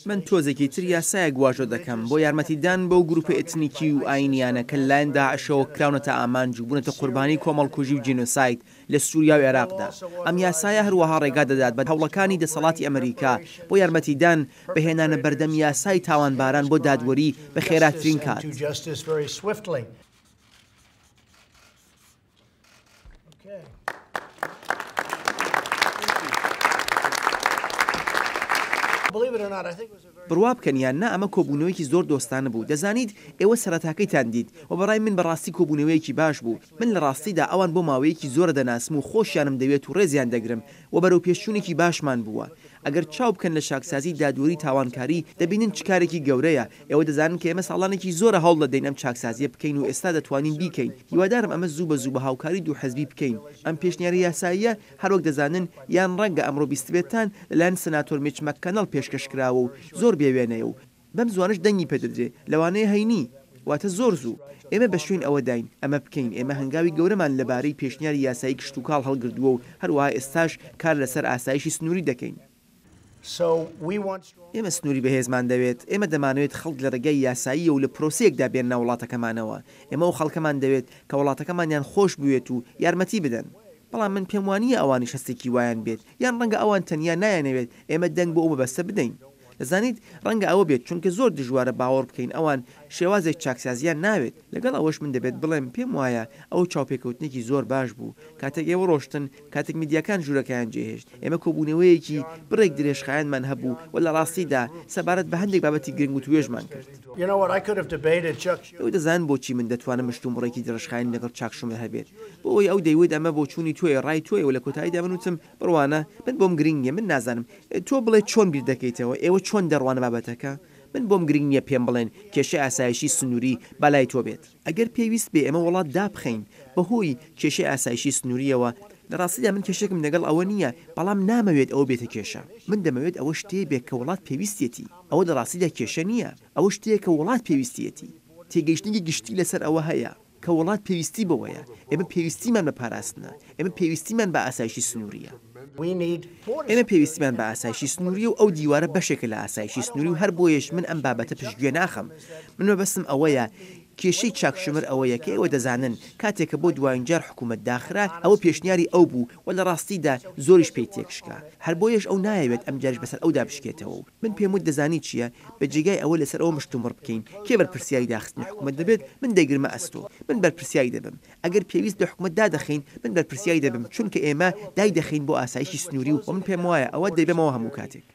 من تۆزێکی تر یاسایە گواژۆ دەکەم بۆ یارمەتیدان بەو گروپە ئێتنیکی و ئاینیانە کە لەلایەن داعشەوە کراونەتە ئامانج و بوونەتە قوربانی کۆمەڵکوژی و جینۆساید لە سووریا و عێراقدا. ئەم یاسایە هەروەها ڕێگا دەدات بە هەوڵەکانی دەسەڵاتی ئەمریکا بۆ یارمەتیدان بەهێنانە بەردەم یاسای تاوانباران بۆ دادوەری بە خێراترین کات. بڕوا بکەن یان نا ئەمە کۆبوونەوەیکی زۆر دۆستانە بوو. دەزانیت ئێوە سەرەتاکەیتان دیت و بەڕای من بەڕاستی کۆبوونەوەیەکی باش بوو. من لە ڕاستیدا ئەوان بۆ ماوەیەکی زۆرە دەناسم و خۆشیانم دەوێت و ڕێزیان دەگرم و بەرەو پێشچوونێکی باشمان بووە. ئەگەر چاو بکەن لە چاکسازی دادوەری تاوانکاری دەبینن چ کارێکی گەورەیە. ئێوە دەزانن کە ئێمە ساڵانێکی زۆرە هەوڵ دەدەین ئەم چاکسازیە بکەین و ئێستا دەتوانین بیکەین. هیوادارم ئەمە زوو بە زوو بە هاوکاری دوو حەزبی بکەین. ئەم پێشنیاری یاساییە هەروەک دەزانن یان ڕەنگە ئەمڕۆ بیستبێتان لەلایەن سناتۆر میچ مەکەنەڵ پێشکەشکراوە و زۆر بێوێنەیە و بەم زوانش دەنگی پێدەدرێت لەوانەیە هەینی واتە زۆر زوو. ئێمە بە شوێن ئەوە داین ئەمە بکەین. ئێمە هەنگاوی گەورەمان لەبارەی پێشنیاری یاسایی کشت و کاڵ هەڵگردووە و هەروەها ئێستاش کار لەسەر ئاسایشی سنووری دەکەین. ئێمە سنووری بەهێزمان دەوێت. ئێمە دەمانوێت خەڵک لە ڕێگای یاساییە و لە پرۆسەیەکدا بێنە وڵاتەکەمانەوە. ئێمە و خەڵکەمان دەوێت کە وڵاتەکەمانیان خۆش بوێت و یارمەتی بدەن. بەڵام من پێم وانییە ئەوانی شەستێکی وایان بێت یان ڕەنگە ئەوان تەنیا نایەنەوێت ئێمە دەنگ بۆ ئەوە بەستە بدەین. دەزانیت ڕەنگە ئەوە بێت چونکە زۆر دژوارە باوەڕ بکەین ئەوان شێوازێک چاکسازیان ناوێت. لەگەڵ ئەوەش من دەبێت بڵێم پێم وایە ئەو چاوپێکەوتنێکی زۆر باش بوو کاتێک ئێوە ڕۆشتن کاتێک میدیاکان ژوورەکەیان جێهێشت. ئێمە کۆبوونەوەیەکی بڕێک درێژخایەنمان هەبوو و لە ڕاستیدا سەبارەت بە هەندێک بابەتی گرنگ و توێژمان کرد. ئەو دەزان بۆچی من دەتوانم مشتوم ڕێکی درێژخایەن لەگەڵ چاکشومە هەبێت بۆ ئەوەی ئەو دەیوت ئەمە بۆ چوونی تۆی ڕای تۆی و لە کۆتاییدا بنووسم بڕوانە من بۆم گرنگە من نازانم تۆ بڵێ چۆن بیر دەکەیتەوە ئێوە چۆن دەڕوانە بابەتەکە. من بۆم گرنگ نییە پێم بڵێن کێشەی ئاسایشی سنووری بەلای تۆ بێت. ئەگەر پێویست بێ ئێمە وڵات دابخەین بەهۆی کێشەی ئاسایشی سنووریەوە لە ڕاستیدا من کێشێکم لەگەڵ ئەوە نییە بەڵام نامەوێت ئەوە بێتە کێشە. من دەمەوێت ئەوە شتێ بێت کە وڵات پێویستێتی. ئەوە لە ڕاستیدا کێشە نییە. ئەوە شتەیە کە وڵات پێویستیەتی. تێگەیشتنی گشتی لەسەر ئەوە هەیە کە وڵات پێویستی بەوەیە. ئێمە پێویستیمان بە پاراستنە. ئێمە پێویستیمان بە ئاسایشی سنووریە. ئێمە پێویستیمان بە ئاسایشی سنووری و ئەو دیوارە بەشێکە لە ئاسایشی سنووری و هەر بۆیەش من ئەم بابەتە پشتگوێ ناخەم. من مەبەستم ئەوەیە کێشەی چاکشمر ئەوەیە کە ئێوە دەزانن کاتێکە بۆ دوایین جار حکوومەت داخرا ئەوە پێشنیاری ئەو بوو و لە ڕاستیدا زۆریش پێی تێکشکا. هەر بۆیەش ئەو نایەوێت ئەم جارش بەسەر ئەودا بشکێتەوە. من پێم وت دەزانی چییە بە جێگای ئەوە لەسەر ئەوە مشتومڕ بکەین کێ بەرپرسیاری داخستنی حکوومەت دەبێت من دەیگرمە ئەستۆ من بەرپرسیاری دەبم. ئەگەر پێویست بە حکوومەت دادەخین من بەرپرسیاری دەبم چونکە ئێمە دای دەخین بۆ ئاسایشی سنووری و من پێم وایە ئەوە دەیبێمەوە هەموو کاتێک.